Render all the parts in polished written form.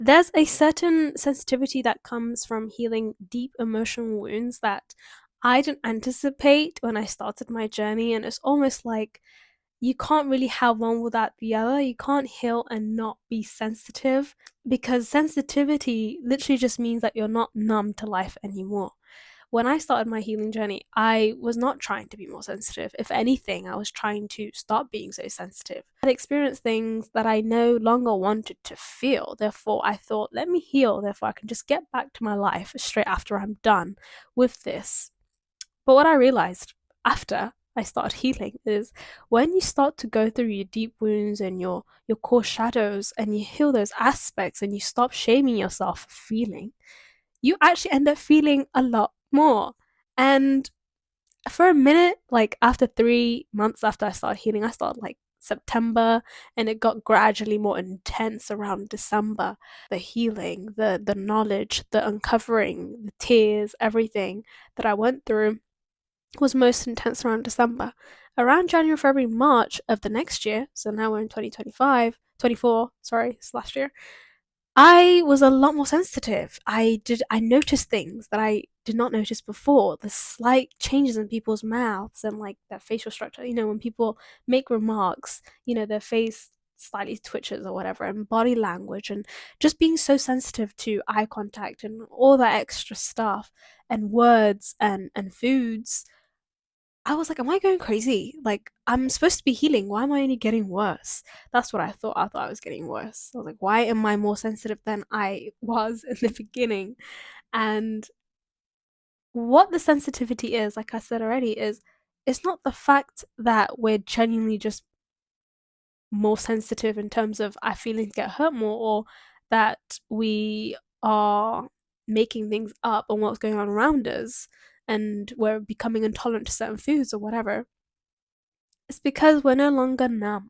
There's a certain sensitivity that comes from healing deep emotional wounds that I didn't anticipate when I started my journey, and it's almost like you can't really have one without the other. You can't heal and not be sensitive, because sensitivity literally just means that you're not numb to life anymore. When I started my healing journey, I was not trying to be more sensitive. If anything, I was trying to stop being so sensitive. I had experienced things that I no longer wanted to feel. Therefore, I thought, let me heal. Therefore, I can just get back to my life straight after I'm done with this. But what I realized after I started healing is when you start to go through your deep wounds and your core shadows and you heal those aspects and you stop shaming yourself for feeling, you actually end up feeling a lot more. And for a minute, like after 3 months after I started healing, I started like September, and it got gradually more intense around December. The healing, the knowledge, the uncovering, the tears, everything that I went through was most intense around December. Around January, February, March of the next year, so now we're in 2025, 24, sorry, it's last year, I was a lot more sensitive. I noticed things that I did not notice before. The slight changes in people's mouths and like their facial structure. When people make remarks, their face slightly twitches or whatever, and body language, and just being so sensitive to eye contact and all that extra stuff, and words and foods. I was like, am I going crazy? Like, I'm supposed to be healing. Why am I only getting worse? That's what I thought. I thought I was getting worse. I was like, why am I more sensitive than I was in the beginning? And what the sensitivity is, like I said already, is it's not the fact that we're genuinely just more sensitive in terms of our feelings get hurt more, or that we are making things up on what's going on around us and we're becoming intolerant to certain foods or whatever. It's because we're no longer numb.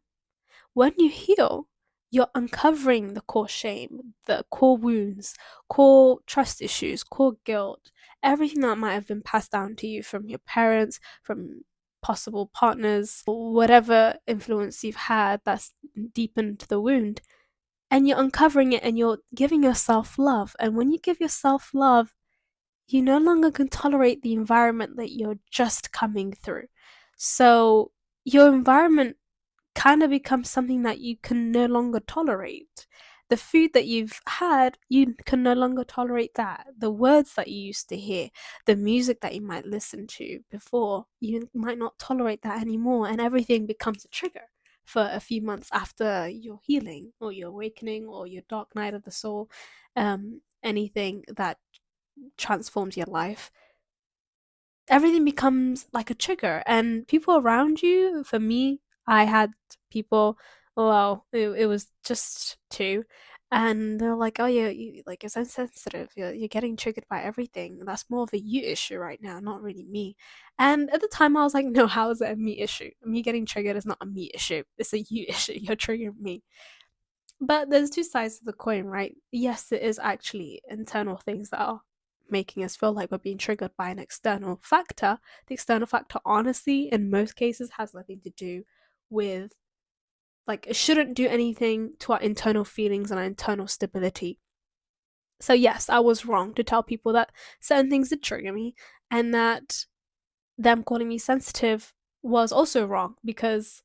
When you heal, you're uncovering the core shame, the core wounds, core trust issues, core guilt, everything that might have been passed down to you from your parents, from possible partners, or whatever influence you've had that's deepened the wound. And you're uncovering it and you're giving yourself love. And when you give yourself love, you no longer can tolerate the environment that you're just coming through. So your environment kind of becomes something that you can no longer tolerate. The food that you've had, you can no longer tolerate that. The words that you used to hear, the music that you might listen to before, you might not tolerate that anymore, and everything becomes a trigger for a few months after your healing or your awakening or your dark night of the soul, anything that transforms your life. Everything becomes like a trigger, and people around you, for me, I had people, well, it was just two, and they're like, oh yeah, like, you're so sensitive, you're getting triggered by everything. That's more of a you issue right now, not really me. And at the time I was like, no, how is it a me issue? Me getting triggered is not a me issue, it's a you issue. You're triggering me. But there's two sides to the coin, right? Yes, it is actually internal things that are making us feel like we're being triggered by an external factor. The external factor, honestly, in most cases, has nothing to do with, like, it shouldn't do anything to our internal feelings and our internal stability. So, yes, I was wrong to tell people that certain things did trigger me, and that them calling me sensitive was also wrong, because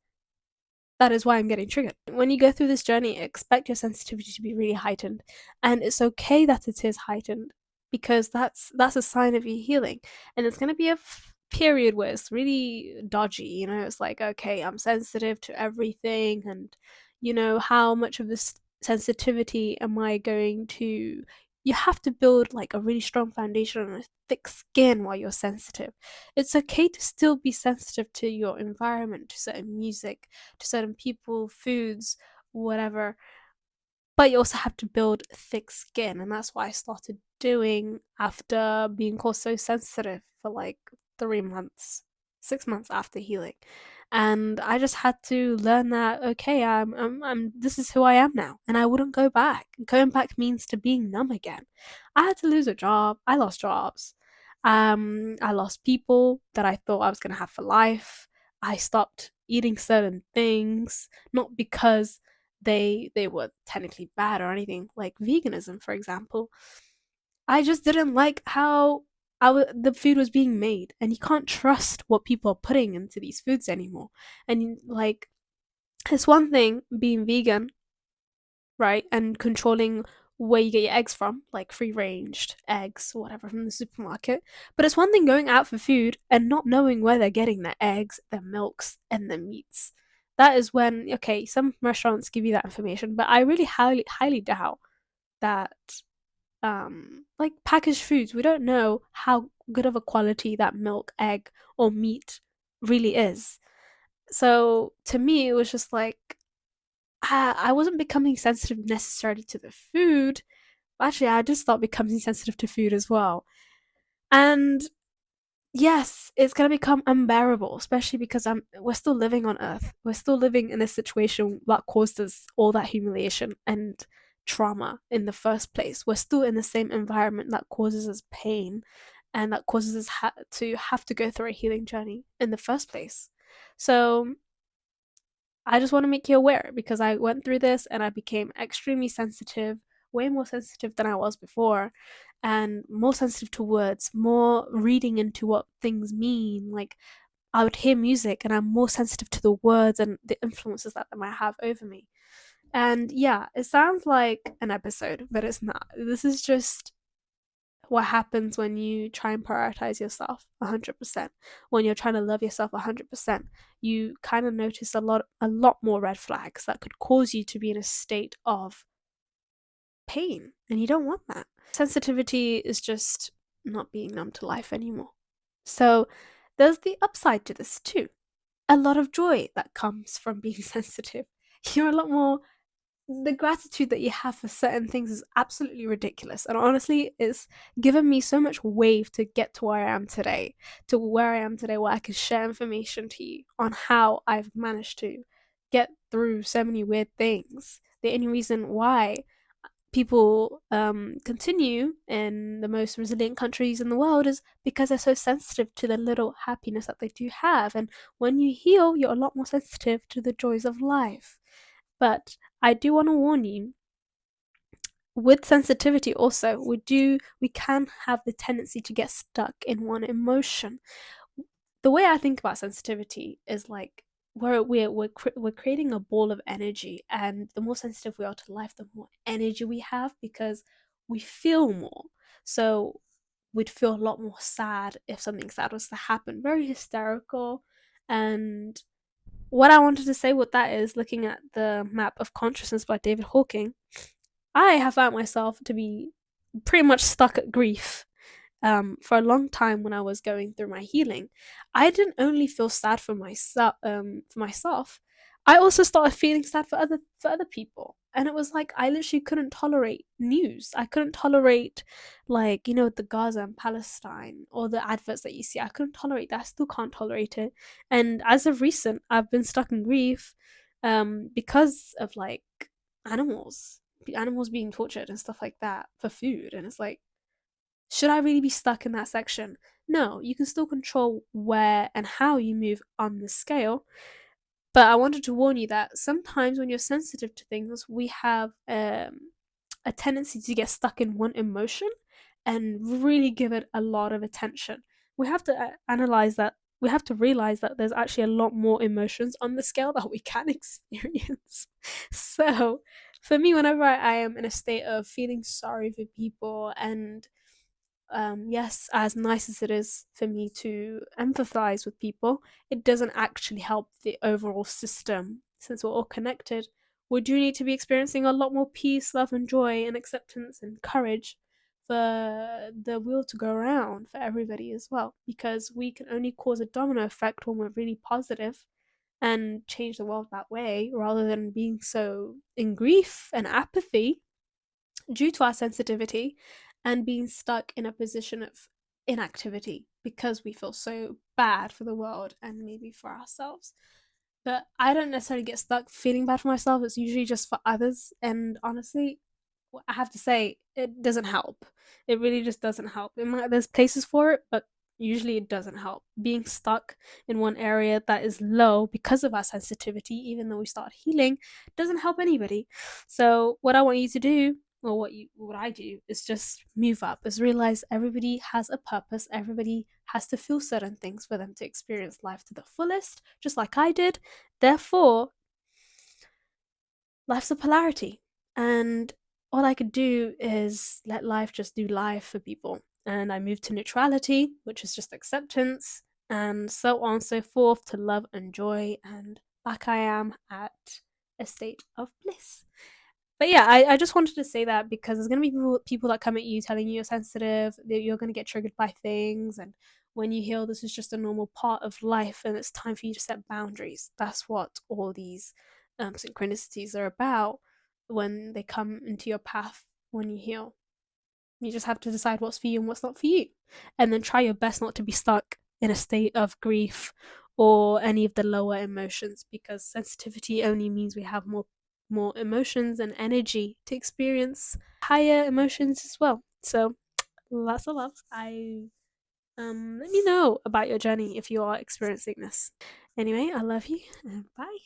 that is why I'm getting triggered. When you go through this journey, expect your sensitivity to be really heightened, and it's okay that it is heightened, because that's a sign of you healing. And it's going to be a period where it's really dodgy. It's like, okay, I'm sensitive to everything, and how much of this sensitivity am I going to? You have to build like a really strong foundation and a thick skin while you're sensitive. It's okay to still be sensitive to your environment, to certain music, to certain people, foods, whatever. But you also have to build thick skin, and that's what I started doing after being called so sensitive for like 3 months, 6 months after healing. And I just had to learn that, okay, I'm this is who I am now, and I wouldn't go back. Going back means to being numb again. I had to lose a job. I lost jobs. I lost people that I thought I was gonna have for life. I stopped eating certain things, not because they were technically bad or anything, like veganism, for example. I just didn't like how the food was being made, and you can't trust what people are putting into these foods anymore. And like, it's one thing being vegan, right, and controlling where you get your eggs from, like free ranged eggs or whatever from the supermarket. But it's one thing going out for food and not knowing where they're getting their eggs, their milks, and their meats. That is when, okay, some restaurants give you that information, but I really highly doubt that, like packaged foods, we don't know how good of a quality that milk, egg, or meat really is. So to me, it was just like, I wasn't becoming sensitive necessarily to the food. Actually, I just start becoming sensitive to food as well. And yes, it's gonna become unbearable, especially because we're still living on Earth. We're still living in a situation that caused us all that humiliation and trauma in the first place. We're still in the same environment that causes us pain and that causes us to have to go through a healing journey in the first place. So I just want to make you aware because I went through this and I became extremely sensitive, way more sensitive than I was before, and more sensitive to words, more reading into what things mean. Like, I would hear music and I'm more sensitive to the words and the influences that they might have over me. And yeah, it sounds like an episode, but it's not. This is just what happens when you try and prioritize yourself 100%. When you're trying to love yourself 100%, you kind of notice a lot more red flags that could cause you to be in a state of pain, and you don't want that. Sensitivity is just not being numb to life anymore. So there's the upside to this too. A lot of joy that comes from being sensitive. You're a lot more, the gratitude that you have for certain things is absolutely ridiculous. And honestly, it's given me so much wave to get to where I am today, where I can share information to you on how I've managed to get through so many weird things. The only reason why people continue in the most resilient countries in the world is because they're so sensitive to the little happiness that they do have. And when you heal, you're a lot more sensitive to the joys of life. But I do want to warn you, with sensitivity also, we can have the tendency to get stuck in one emotion. The way I think about sensitivity is like we're creating a ball of energy, and the more sensitive we are to life, the more energy we have because we feel more. So we'd feel a lot more sad if something sad was to happen, very hysterical. And what I wanted to say with that is, looking at the map of consciousness by David Hawking, I have found myself to be pretty much stuck at grief for a long time when I was going through my healing. I didn't only feel sad for myself. I also started feeling sad for other people, and it was like I literally couldn't tolerate news. I couldn't tolerate, like, the Gaza and Palestine or the adverts that you see. I couldn't tolerate that. I still can't tolerate it. And as of recent, I've been stuck in grief, because of like animals, animals being tortured and stuff like that for food. And it's like, should I really be stuck in that section? No, you can still control where and how you move on the scale. But I wanted to warn you that sometimes when you're sensitive to things, we have a tendency to get stuck in one emotion and really give it a lot of attention. We have to analyze that. We have to realize that there's actually a lot more emotions on the scale that we can experience. So, for me, whenever I am in a state of feeling sorry for people, and yes, as nice as it is for me to empathize with people, it doesn't actually help the overall system. Since we're all connected, we do need to be experiencing a lot more peace, love, and joy, and acceptance and courage for the wheel to go around for everybody as well. Because we can only cause a domino effect when we're really positive and change the world that way, rather than being so in grief and apathy due to our sensitivity and being stuck in a position of inactivity because we feel so bad for the world and maybe for ourselves. But I don't necessarily get stuck feeling bad for myself, it's usually just for others. And honestly, I have to say, it doesn't help. It really just doesn't help. There's places for it, but Usually it doesn't help. Being stuck in one area that is low because of our sensitivity, even though we start healing, doesn't help anybody. So what I want you to do, or what I do, is just move up, is realize everybody has a purpose, everybody has to feel certain things for them to experience life to the fullest, just like I did. Therefore, life's a polarity. And all I could do is let life just do life for people. And I moved to neutrality, which is just acceptance, and so on and so forth, to love and joy. And back I am at a state of bliss. But yeah, I just wanted to say that because there's going to be people that come at you telling you you're sensitive, that you're going to get triggered by things. And when you heal, this is just a normal part of life and it's time for you to set boundaries. That's what all these synchronicities are about when they come into your path when you heal. You just have to decide what's for you and what's not for you. And then try your best not to be stuck in a state of grief or any of the lower emotions, because sensitivity only means we have more emotions and energy to experience higher emotions as well. So lots of love. I let me know about your journey if you are experiencing this. Anyway, I love you and bye.